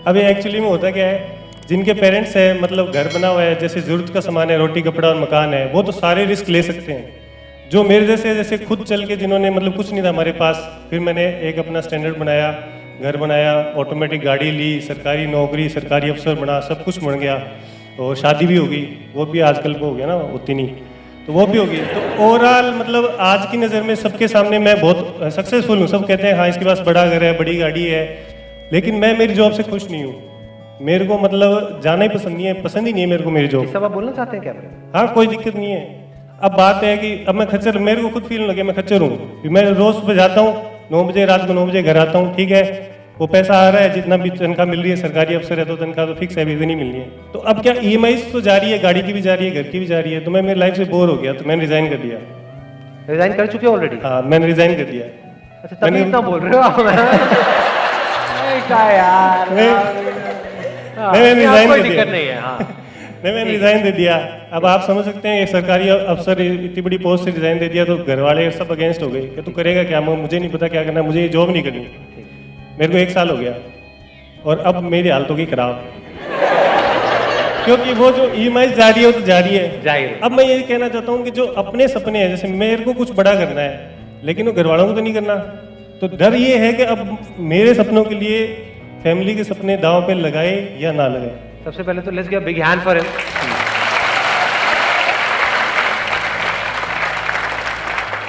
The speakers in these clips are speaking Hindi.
अभी एक्चुअली में होता क्या है, जिनके पेरेंट्स है मतलब घर बना हुआ है, जैसे ज़रूरत का सामान है, रोटी कपड़ा और मकान है, वो तो सारे रिस्क ले सकते हैं। जो मेरे जैसे खुद चल के जिन्होंने मतलब कुछ नहीं था हमारे पास, फिर मैंने एक अपना स्टैंडर्ड बनाया, घर बनाया, ऑटोमेटिक गाड़ी ली, सरकारी नौकरी, सरकारी अफसर बना, सब कुछ बन गया और शादी भी हो गई। वो भी आजकल को हो गया ना, होती नहीं तो वो भी हो गई। तो ओवरऑल मतलब आज की नज़र में सबके सामने मैं बहुत सक्सेसफुल हूँ। सब कहते हैं हाँ इसके पास बड़ा घर है, बड़ी गाड़ी है, लेकिन मैं मेरी जॉब से खुश नहीं हूँ। मेरे को मतलब जाना ही पसंद नहीं है, पसंद ही नहीं है मेरे को मेरी जॉब। सब आप बोलना चाहते हैं क्या? हाँ कोई दिक्कत नहीं है। अब बात है कि अब मैं खच्चर, मेरे को खुद फील लगे मैं खच्चर हूँ। मैं रोज सुबह जाता हूँ 9 बजे, रात को 9 बजे घर आता हूँ, ठीक है, वो पैसा आ रहा है, जितना भी तनख्वाह मिल रही है, सरकारी अफसर है तो तनख्वाह तो फिक्स है, भी नहीं मिलनी है। तो अब क्या EMI तो जा रही है, गाड़ी की भी जा रही है, घर की भी जा रही है, तो मैं मेरी लाइफ से बोर हो गया, तो मैंने रिजाइन कर दिया। रिजाइन कर चुके हो ऑलरेडी? हाँ मैंने रिजाइन कर दिया। अच्छा तभी इतना बोल रहे हो आप? क्या यार, मैंने रिजाइन कोई कर दिया। दिक्कत नहीं है। हाँ नहीं मैंने रिजाइन दे दिया। अब आप समझ सकते हैं, एक सरकारी अफसर इतनी बड़ी पोस्ट से रिजाइन दे दिया तो घर वाले सब अगेंस्ट हो गए कि तू करेगा क्या, मुझे नहीं पता क्या करना, मुझे ये जॉब नहीं करनी। मेरे को 1 साल हो गया और अब मेरी हालत होगी खराब, क्योंकि वो जो EMI जा रही है वो तो जा रही है, जाहिर। अब मैं ये कहना चाहता हूँ कि जो अपने सपने हैं, जैसे मेरे को कुछ बड़ा करना है लेकिन वो घर वालों को तो नहीं करना, तो डर ये है कि अब मेरे सपनों के लिए फैमिली के सपने दांव पे लगाए या ना लगाए। सबसे पहले तो let's give a big hand for him.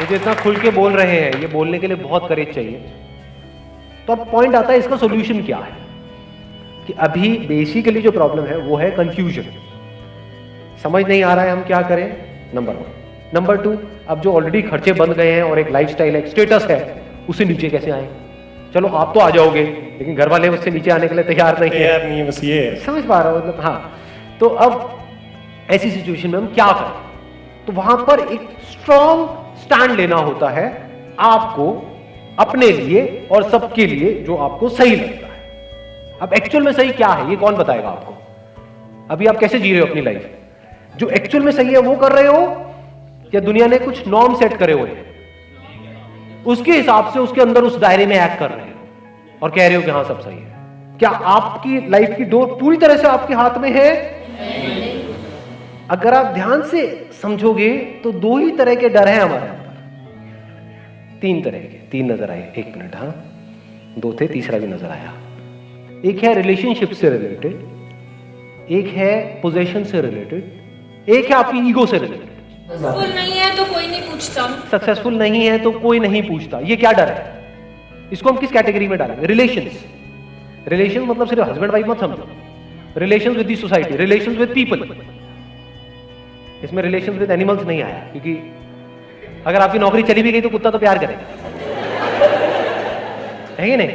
ये जो इतना खुल के बोल रहे हैं, ये बोलने के लिए बहुत करेज चाहिए। तो अब पॉइंट आता है इसका सॉल्यूशन क्या है, कि अभी बेसिकली जो प्रॉब्लम है वो है कंफ्यूजन। समझ नहीं आ रहा है हम क्या करें, नंबर 1। नंबर 2, अब जो ऑलरेडी खर्चे बन गए हैं और एक लाइफस्टाइल है, एक स्टेटस है, उससे नीचे कैसे आए? चलो आप तो आ जाओगे, लेकिन घर वाले उससे नीचे आने के लिए तैयार नहीं है। बस ये है। समझ पा रहा हूं मतलब? हाँ। तो अब ऐसी सिचुएशन में हम क्या करें? तो वहां पर एक स्ट्रॉन्ग स्टैंड लेना होता है आपको, अपने लिए और सबके लिए, जो आपको सही लगता है। अब एक्चुअल में सही क्या है ये कौन बताएगा आपको? अभी आप कैसे जी रहे हो अपनी लाइफ? जो एक्चुअल में सही है वो कर रहे हो, या दुनिया ने कुछ नॉर्म सेट करे हुए हैं उसके हिसाब से उसके अंदर उस दायरे में एक्ट कर रहे हो और कह रहे हो कि हाँ सब सही है? क्या आपकी लाइफ की डोर पूरी तरह से आपके हाथ में है? अगर आप ध्यान से समझोगे तो 2 ही तरह के डर हैं हमारे अंदर। 3 तरह के, 3 नजर आए। 1 मिनट, हाँ 2 थे, तीसरा भी नजर आया। एक है रिलेशनशिप से रिलेटेड, एक है पोजेशन से रिलेटेड, एक है आपकी ईगो से रिलेटेड। सक्सेसफुल नहीं है तो कोई नहीं पूछता। सक्सेसफुल नहीं है तो कोई नहीं पूछता, ये क्या डर है? इसको हम किस कैटेगरी में डालेंगे? रिलेशंस। रिलेशन मतलब सिर्फ हस्बैंड वाइफ मत समझो, relations with the society, relations with people. इसमें रिलेशंस विद एनिमल्स नहीं आया, क्योंकि अगर आपकी नौकरी चली भी गई तो कुत्ता तो प्यार करेगा, है कि नहीं?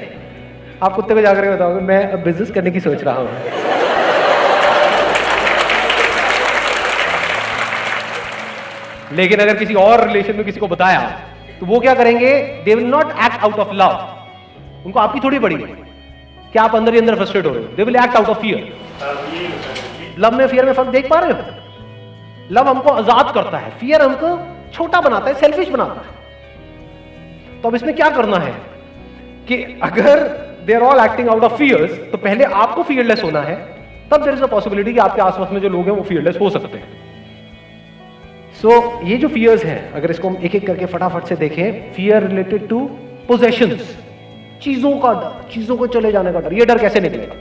आप कुत्ते को जाकर बताओगे मैं अब बिजनेस करने की सोच रहा हूं, लेकिन अगर किसी और रिलेशन में किसी को बताया तो वो क्या करेंगे? They will not act out of love. उनको आपकी थोड़ी पड़ी है कि आप अंदर ही अंदर फ्रस्ट्रेट हो रहे हो। They will act out of fear. Love में फियर में फर्क देख पा रहे हो? लव हमको आजाद करता है, फियर हमको छोटा बनाता है, सेल्फिश बनाता है। तो अब इसमें क्या करना है कि अगर they are all acting out of fears, तो पहले आपको फियरलेस होना है, तब देयर इज अ पॉसिबिलिटी कि आपके आसपास में जो लोग हैं वो फियरलेस हो सकते हैं। सो ये जो फियर्स हैं, अगर इसको हम एक एक करके फटाफट से देखें। फियर रिलेटेड टू पोजेशंस, चीजों का डर, चीजों को चले जाने का डर। ये डर कैसे निकलेगा?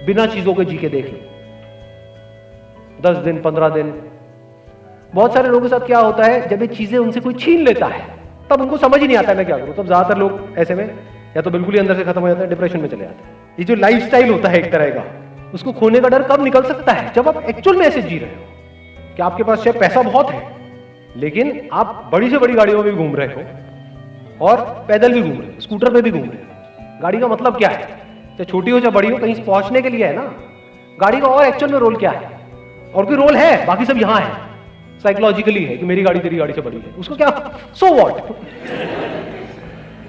बिना चीजों के जी के देख लो, 10 दिन 15 दिन। बहुत सारे लोगों के साथ क्या होता है, जब ये चीजें उनसे कोई छीन लेता है तब उनको समझ ही नहीं आता है मैं क्या करूं। तब ज्यादातर लोग ऐसे में या तो बिल्कुल ही अंदर से खत्म हो जाते हैं, डिप्रेशन में चले जाते हैं। ये जो लाइफस्टाइल होता है एक तरह का, उसको खोने का डर कब निकल सकता है? जब आप एक्चुअल में ऐसे जी रहे हो कि आपके पास शायद पैसा बहुत है, लेकिन आप बड़ी से बड़ी गाड़ियों में भी घूम रहे हो और पैदल भी घूम रहे हो, स्कूटर पे भी घूम रहे हो। गाड़ी का मतलब क्या है? चाहे छोटी हो चाहे बड़ी हो, कहीं पहुंचने के लिए है ना। गाड़ी का और एक्चुअल में रोल क्या है? और कोई रोल है? बाकी सब यहां है, साइकोलॉजिकली है कि मेरी गाड़ी तेरी गाड़ी से बड़ी है, उसको क्या, सो व्हाट।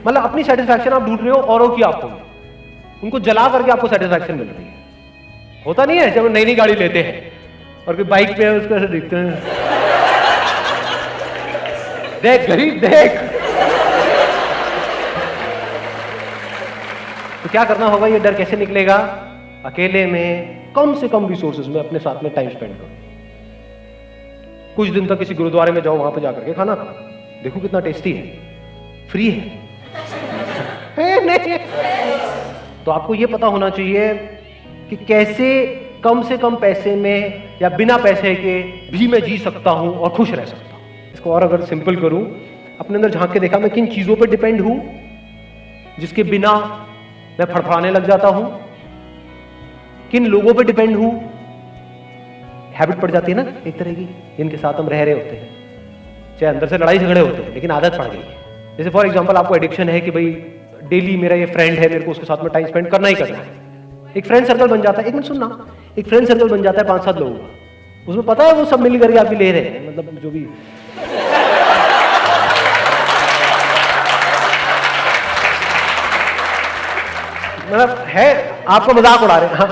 मतलब अपनी सेटिस्फैक्शन आप ढूंढ रहे हो औरों की आपको, उनको जला करके आपको सेटिस्फैक्शन मिल रही है। होता नहीं है जब नई नई गाड़ी लेते हैं और कोई बाइक पे है उसको ऐसे देखते हैं, देख गरीब देख। तो क्या करना होगा? ये डर कैसे निकलेगा? अकेले में कम से कम रिसोर्सेज में अपने साथ में टाइम स्पेंड करो। कुछ दिन तक किसी गुरुद्वारे में जाओ, वहां पे जाकर के खाना खाओ, देखो कितना टेस्टी है, फ्री है नहीं। तो आपको ये पता होना चाहिए कि कैसे कम से कम पैसे में या बिना पैसे के भी मैं जी सकता हूं और खुश रह सकता हूं। इसको और अगर सिंपल करूं, अपने अंदर झांक के देखा मैं किन चीजों पर डिपेंड हूं जिसके बिना मैं फड़फड़ाने लग जाता हूं, किन लोगों पे डिपेंड हूं, हैबिट पड़ जाती है ना एक तरह की, जिनके साथ हम रह रहे होते हैं, चाहे अंदर से लड़ाई झगड़े होते हैं लेकिन आदत पड़ गई है। जैसे फॉर एग्जांपल आपको एडिक्शन है कि भाई डेली मेरा ये फ्रेंड है, मेरे को उसके साथ में टाइम स्पेंड करना ही करना है। एक फ्रेंड सर्कल बन जाता है, एक मिनट सुनना, एक फ्रेंड सर्कल बन जाता है 5-7 लोगों का, उसमें पता है वो सब मिल करके आप ले रहे हैं, मतलब जो भी मतलब है, आपका मजाक उड़ा रहे हैं। हाँ,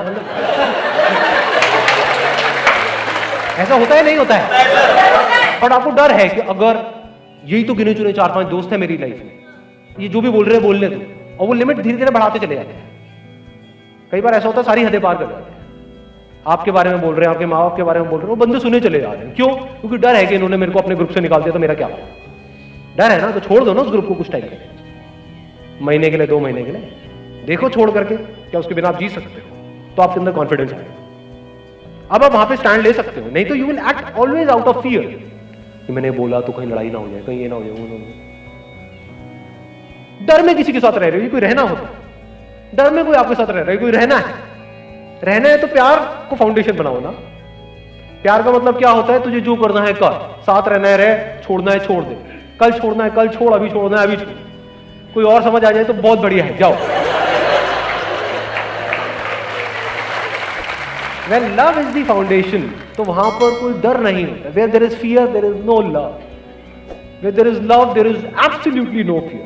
ऐसा होता है नहीं होता है, और आपको डर है कि अगर यही तो गिने चुने 4-5 दोस्त हैं मेरी लाइफ में, ये जो भी बोल रहे हैं बोलने दो, और वो लिमिट धीरे धीरे बढ़ाते चले जाते हैं। कई बार ऐसा होता है सारी हदें पार कर जाते हैं, आपके बारे में बोल रहे हैं, आपके माँ बाप के बारे में बोल रहे हैं, वो बंदे सुने चले जा रहे हैं। क्यों? क्योंकि डर है कि इन्होंने मेरे को अपने ग्रुप से निकाल दिया तो मेरा क्या होगा। डर है ना, तो छोड़ दो ना उस ग्रुप को कुछ टाइम के लिए, महीने के लिए, 2 महीने के लिए देखो छोड़ करके, क्या उसके बिना आप जी सकते हो? तो आपके अंदर कॉन्फिडेंस आएगा, अब आप वहां पे स्टैंड ले सकते हो। नहीं तो you will act always out of fear कि मैंने बोला तो कहीं लड़ाई ना हो जाए, कहीं ये ना हो जाए, वो ना हो जाए। डर में किसी के साथ रह रहे हो, ये कोई रहना होता, डर में कोई आपके साथ रह रहा है, कोई रहना है। रहना है तो प्यार को फाउंडेशन बनाओ ना। प्यार का मतलब क्या होता है? तुझे जो करना है कर, साथ रहना है रह, छोड़ना है छोड़ दे, कल छोड़ना है कल छोड़, अभी छोड़ना है अभी छोड़। कोई और समझ आ जाए तो बहुत बढ़िया है, जाओ। When love is the foundation, तो वहां पर कोई डर नहीं होता। Where there is fear, there is no love. Where there is love, there is absolutely no fear.